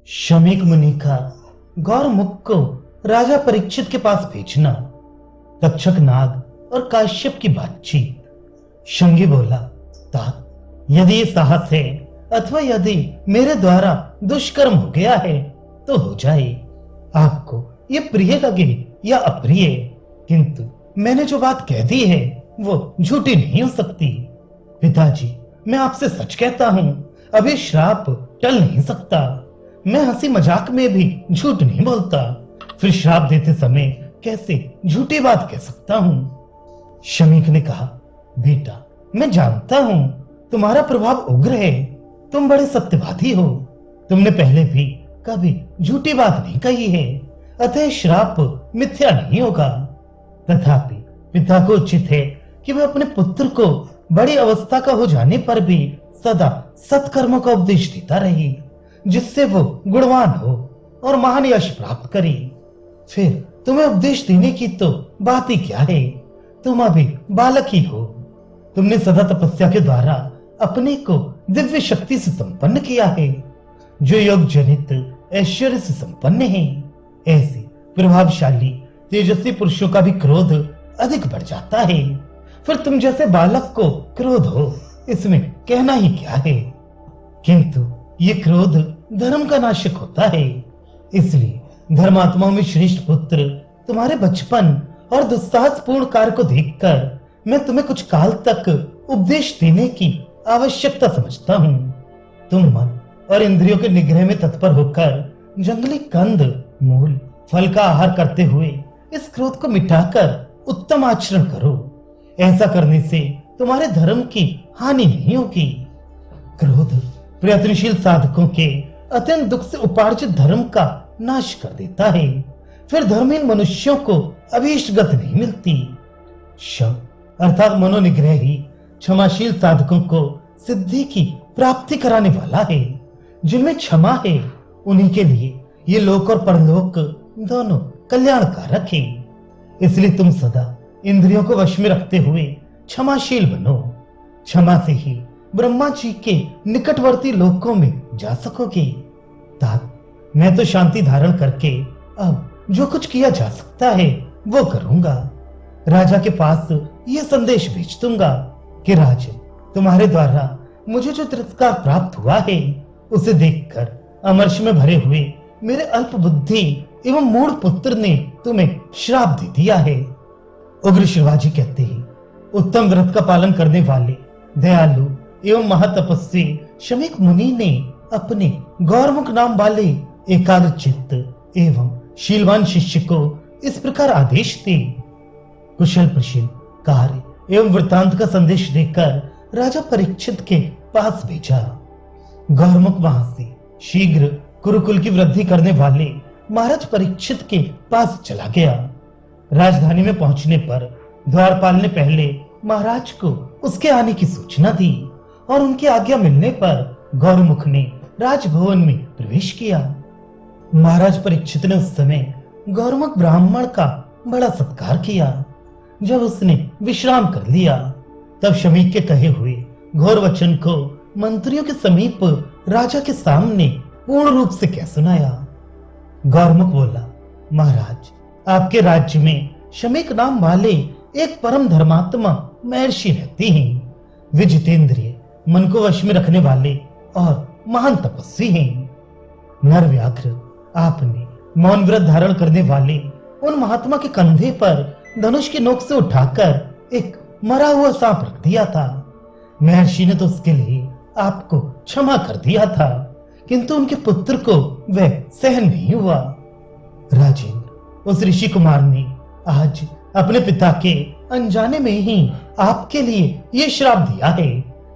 शमीक मुनि का गौरमुख को राजा परीक्षित के पास भेजना, तक्षक नाग और काश्यप की बातचीत। शंगी बोला, तात, यदि ये साहस है अथवा यदि मेरे द्वारा दुष्कर्म हो गया है तो हो जाए। आपको ये प्रिय लगे या अप्रिय, किंतु मैंने जो बात कह दी है वो झूठी नहीं हो सकती। पिताजी, मैं आपसे सच कहता हूं, अब ये श्राप टल नहीं सकता। मैं हंसी मजाक में भी झूठ नहीं बोलता, फिर श्राप देते समय कैसे झूठी बात कह सकता हूं। शमीक ने कहा, बेटा, मैं जानता हूं तुम्हारा प्रभाव उग्र है, तुम बड़े सत्यवादी हो, तुमने पहले भी कभी झूठी बात नहीं कही है, अतः श्राप मिथ्या नहीं होगा। तथापि पिता को उचित है कि वह अपने पुत्र को बड़ी अवस्था का हो जाने पर भी सदा सत्कर्मों का उपदेश देता रहे, जिससे वो गुणवान हो और महान यश प्राप्त करे। फिर तुम्हें उपदेश देने की तो बात ही क्या है, तुम अभी बालक ही हो। तुमने सदा तपस्या के द्वारा अपने को दिव्य शक्ति से संपन्न किया है, जो योग जनित ऐश्वर्य से संपन्न है। ऐसे प्रभावशाली तेजस्वी पुरुषों का भी क्रोध अधिक बढ़ जाता है, फिर तुम जैसे बालक को क्रोध हो इसमें कहना ही क्या है। किंतु ये क्रोध धर्म का नाशक होता है, इसलिए धर्मात्माओं में श्रेष्ठ पुत्र तुम्हारे बचपन और दुस्साहसपूर्ण कार्य को देखकर मैं तुम्हें कुछ काल तक उपदेश देने की आवश्यकता समझता हूँ। तुम मन और इंद्रियों के निग्रह में तत्पर होकर जंगली कंद, मूल, फल का आहार करते हुए इस क्रोध को मिटाकर उत्तम आचरण करो। ऐसा करने से तुम्हारे धर्म की हानि नहीं होगी। क्रोध प्रयत्नशील साधकों के अत्यंत दुख से उपार्जित धर्म का नाश कर देता है, फिर धर्महीन मनुष्यों को अभीष्ट गति नहीं मिलती। शम अर्थात मनोनिग्रह ही क्षमाशील साधकों को सिद्धि की प्राप्ति कराने वाला है। जिनमें क्षमा है उन्हीं के लिए ये लोक और परलोक दोनों कल्याणकारक है। इसलिए तुम सदा इंद्रियों को वश में रखते हुए क्षमाशील बनो। क्षमा से ही ब्रह्मा जी के निकटवर्ती लोकों में जा सकोगे। तात, मैं तो शांति धारण करके अब जो कुछ किया जा सकता है वो करूंगा। राजा के पास यह संदेश भेज दूंगा कि राजन, तुम्हारे द्वारा मुझे जो तिरस्कार प्राप्त हुआ है उसे देखकर अमर्ष में भरे हुए मेरे अल्प बुद्धि एवं मूढ़ पुत्र ने तुम्हें श्राप दे दिया है। उग्र शिवाजी कहते हैं, उत्तम व्रत का पालन करने वाले दयालु एवं महातपस्वी शमीक मुनि ने अपने गौरमुख नाम वाले एकाग्र चित्त एवं शीलवान शिष्य को इस प्रकार आदेश दे। कुशल प्रशील कार्य एवं वृतांत का संदेश देकर राजा परीक्षित के पास भेजा। गौरमुख वहां से शीघ्र कुरुकुल की वृद्धि करने वाले महाराज परीक्षित के पास चला गया। राजधानी में पहुंचने पर द्वारपाल ने पहले महाराज को उसके आने की सूचना दी और उनकी आज्ञा मिलने पर गौरमुख ने राजभवन में प्रवेश किया। महाराज परीक्षित ने उस समय गौरमुख ब्राह्मण का बड़ा सत्कार किया। जब उसने विश्राम कर लिया तब शमीक के कहे हुए घोर वचन को मंत्रियों के समीप राजा के सामने पूर्ण रूप से कह सुनाया। गौरमुख बोला, महाराज, आपके राज्य में शमीक नाम वाले एक परम धर्मात्मा महर्षि रहते हैं। वे जितेंद्रिय, मन को वश में रखने वाले और महान तपस्वी हैं। नर व्याघ्र, आपने मौन व्रत धारण करने वाले उन महात्मा के कंधे पर धनुष की नोक से उठाकर एक मरा हुआ सांप रख दिया था। महर्षि ने तो उसके लिए आपको क्षमा कर दिया था, किंतु उनके पुत्र को वह सहन नहीं हुआ। राजेंद्र, उस ऋषि कुमार ने आज अपने पिता के अनजाने में ही आपके लिए यह श्राप दिया है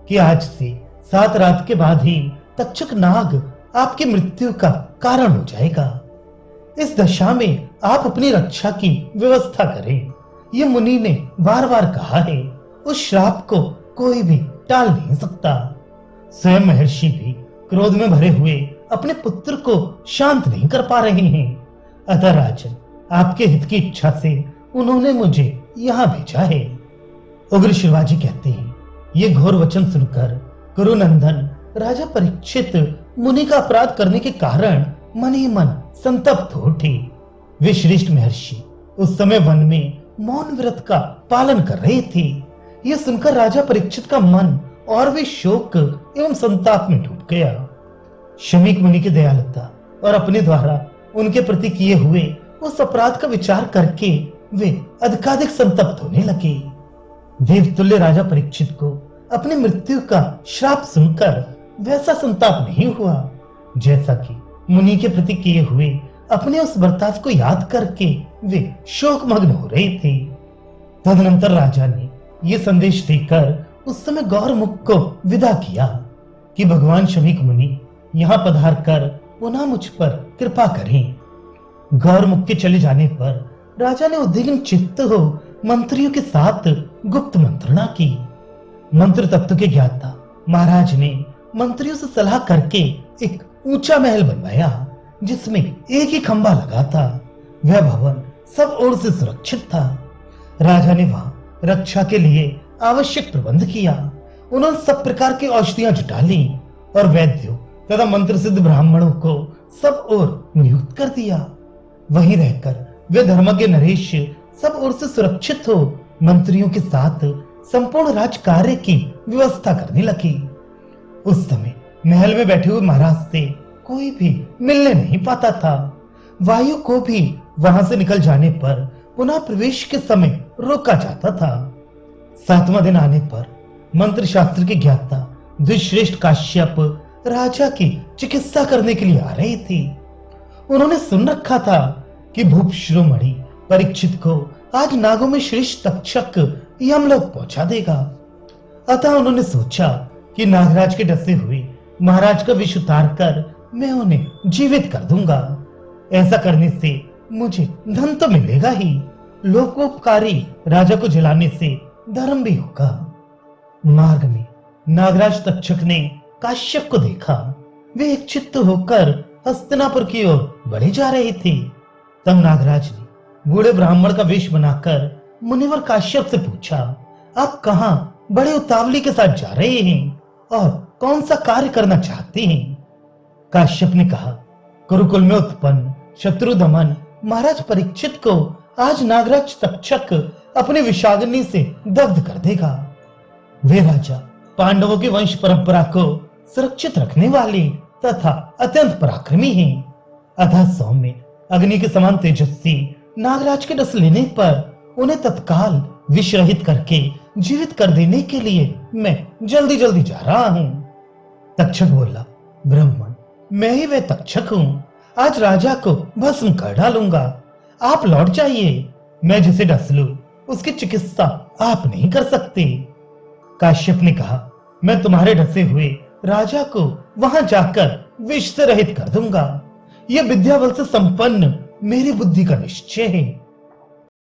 कि आज से 7 रात के बाद ही तक्षक नाग आपकी मृत्यु का कारण हो जाएगा। इस दशा में आप अपनी रक्षा की व्यवस्था करें, ये मुनि ने बार बार कहा है। उस श्राप को कोई भी टाल नहीं सकता। स्वयं महर्षि भी क्रोध में भरे हुए अपने पुत्र को शांत नहीं कर पा रहे हैं। अतः राजन, आपके हित की इच्छा से उन्होंने मुझे यहाँ भेजा है। उग्र शिवाजी कहते हैं, ये घोर वचन सुनकर कुरुनंदन राजा परीक्षित मुनि का अपराध करने के कारण मन ही मन संतप्त हो उठी। वे श्रेष्ठ महर्षि उस समय वन में मौन व्रत का पालन कर रहे थे। यह सुनकर राजा परीक्षित का मन और भी शोक एवं संताप में डूब गया। शमीक मुनि की दयालुता और अपने द्वारा उनके प्रति किए हुए उस अपराध का विचार करके वे अधिकाधिक संतप्त होने लगे। देवतुल्य राजा परीक्षित को अपनी मृत्यु का श्राप सुनकर वैसा संताप नहीं हुआ जैसा कि मुनि के प्रति किए हुए अपने उस बर्ताव को याद करके वे शोकमग्न हो रहे थे। तदनंतर राजा ने यह संदेश देकर उस समय गौरमुख को विदा किया कि भगवान शमीक मुनि यहाँ पधार कर पुनः मुझ पर कृपा करें। गौरमुख के चले जाने पर राजा ने उद्विग्न चित्त हो मंत्रियों के साथ गुप्त मंत्रणा की। मंत्र तत्व के ज्ञाता महाराज ने मंत्रियों से सलाह करके एक ऊंचा महल बनवाया जिसमें एक ही खंभा लगा था। वह भवन सब ओर से सुरक्षित था। राजा ने वहां रक्षा के लिए आवश्यक प्रबंध किया। उन्होंने सब प्रकार की औषधियां जुटा ली और वैद्यों तथा मंत्र सिद्ध ब्राह्मणों को सब ओर नियुक्त कर दिया। वहीं रहकर वे धर्मज्ञ नरेश सब ओर से सुरक्षित हो मंत्रियों के साथ संपूर्ण राज कार्य की व्यवस्था करने लगी। उस समय महल में बैठे हुए महाराज से कोई भी मिलने नहीं पाता था। वायु को भी वहां से निकल जाने पर पुनः प्रवेश के समय रोका जाता था। 7वां दिन आने पर मंत्र शास्त्र के ज्ञाता द्विश्रेष्ठ काश्यप राजा की चिकित्सा करने के लिए आ रहे थे। उन्होंने सुन रखा था कि भूप शिरोमणि परीक्षित को आज नागों में श्रेष्ठ तक्षक यमलोक पहुंचा देगा। अतः उन्होंने सोचा कि नागराज के डसे हुए महाराज का विष उतार कर मैं उन्हें जीवित कर दूंगा। ऐसा करने से मुझे धन तो मिलेगा ही, लोकोपकारी राजा को जलाने से धर्म भी होगा। मार्ग में नागराज तक्षक ने काश्यप को देखा। वे एक चित्त होकर हस्तिनापुर की ओर बढ़े जा रहे थे। तब नागराज ने बूढ़े ब्राह्मण का वेश बनाकर मुनिवर काश्यप से पूछा, आप कहां बड़े उतावली के साथ जा रहे हैं और कौन सा कार्य करना चाहते हैं? काश्यप ने कहा, कुरुकुल में उत्पन्न शत्रु दमन महाराज परीक्षित को आज नागराज तक्षक अपने विषाग्नि से दग्ध कर देगा। वे राजा पांडवों की वंश परंपरा को सुरक्षित रखने वाले तथा अत्यंत पराक्रमी हैं। अतः सौम्य अग्नि के समान तेजस्वी नागराज के डस लेने पर उन्हें तत्काल विष रहित करके जीवित कर देने के लिए मैं जल्दी जल्दी जा रहा हूं। तक्षक बोला, ब्राह्मण मैं ही वह तक्षक हूं। आज राजा को भस्म कर डालूंगा। आप लौट जाइए। मैं जिसे डस लूं उसकी चिकित्सा आप नहीं कर सकते। काश्यप ने कहा, मैं तुम्हारे डसे हुए राजा को वहां जाकर विष से रहित कर दूंगा। यह विद्या बल से संपन्न मेरी बुद्धि का निश्चय है।